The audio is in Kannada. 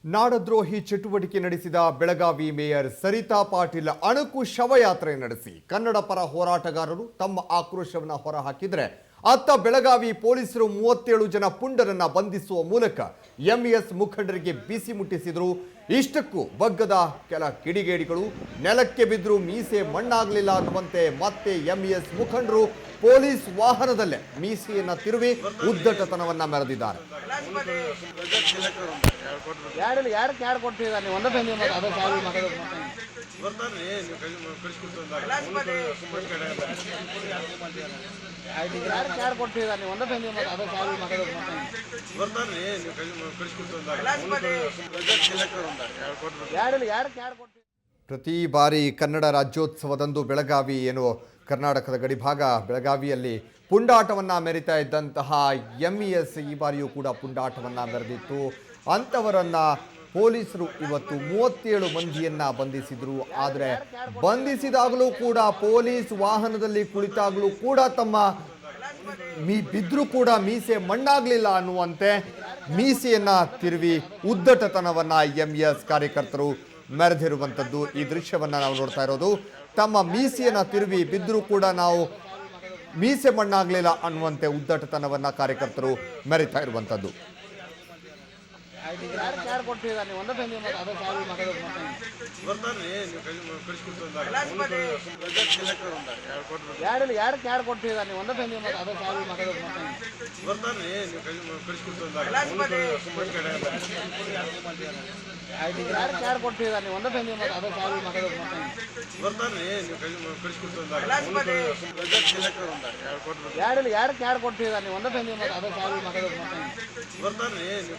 ನಾಡದ್ರೋಹಿ ಚಟುವಟಿಕೆ ನಡೆಸಿದ ಬೆಳಗಾವಿ ಮೇಯರ್ ಸರಿತಾ ಪಾಟೀಲ್ ಅಣಕು ಶವಯಾತ್ರೆ ನಡೆಸಿ ಕನ್ನಡ ಪರ ಹೋರಾಟಗಾರರು ತಮ್ಮ ಆಕ್ರೋಶವನ್ನು ಹೊರಹಾಕಿದರೆ ಅತ್ತ ಬೆಳಗಾವಿ ಪೊಲೀಸರು 37 ಜನ ಪುಂಡರನ್ನ ಬಂಧಿಸುವ ಮೂಲಕ ಎಂಎಸ್ ಮುಖಂಡರಿಗೆ ಬಿಸಿ ಮುಟ್ಟಿಸಿದರು. ಇಷ್ಟಕ್ಕೂ ಬಗ್ಗದ ಕೆಲ ಕಿಡಿಗೇಡಿಗಳು ನೆಲಕ್ಕೆ ಬಿದ್ದರೂ ಮೀಸೆ ಮಣ್ಣಾಗಲಿಲ್ಲ ಅನ್ನುವಂತೆ ಮತ್ತೆ ಎಂಎಸ್ ಮುಖಂಡರು ಪೊಲೀಸ್ ವಾಹನದಲ್ಲೇ ಮೀಸೆಯನ್ನ ತಿರುವಿ ಉದ್ದಟತನವನ್ನ ಮೆರೆದಿದ್ದಾರೆ. ಪ್ರತಿ ಬಾರಿ ಕನ್ನಡ ರಾಜ್ಯೋತ್ಸವದಂದು ಬೆಳಗಾವಿ ಏನು ಕರ್ನಾಟಕದ ಗಡಿಭಾಗ ಬೆಳಗಾವಿಯಲ್ಲಿ ಪುಂಡಾಟವನ್ನು ಮೆರಿತಾ ಇದ್ದಂತಹ ಎಂಇಎಸ್ ಈ ಬಾರಿಯೂ ಕೂಡ ಪುಂಡಾಟವನ್ನು ಮೆರೆದಿತ್ತು. ಅಂಥವರನ್ನು ಪೊಲೀಸರು ಇವತ್ತು 37 ಮಂದಿಯನ್ನು ಬಂಧಿಸಿದರು. ಆದರೆ ಬಂಧಿಸಿದಾಗಲೂ ಕೂಡ ಪೊಲೀಸ್ ವಾಹನದಲ್ಲಿ ಕುಳಿತಾಗಲೂ ಕೂಡ ತಮ್ಮ ಬಿದ್ದರೂ ಕೂಡ ಮೀಸೆ ಮಣ್ಣಾಗಲಿಲ್ಲ ಅನ್ನುವಂತೆ ಮೀಸೆಯನ್ನು ತಿರುವಿ ಉದ್ದಟತನವನ್ನು ಎಂಇಎಸ್ ಕಾರ್ಯಕರ್ತರು ಮೆರೆದಿರುವಂಥದ್ದು ಈ ದೃಶ್ಯವನ್ನು ನಾವು ನೋಡ್ತಾ ಇರೋದು. ತಮ್ಮ ಮೀಸೆಯನ್ನು ತಿರುವಿ ಬಿದ್ದರೂ ಕೂಡ ನಾವು ಮೀಸೆ ಮಣ್ಣಾಗಲಿಲ್ಲ ಅನ್ನುವಂತೆ ಉದ್ದಟತನವನ್ನು ಕಾರ್ಯಕರ್ತರು ಮೆರಿತಾ ಇರುವಂಥದ್ದು. ಬರ್ತಾನೆ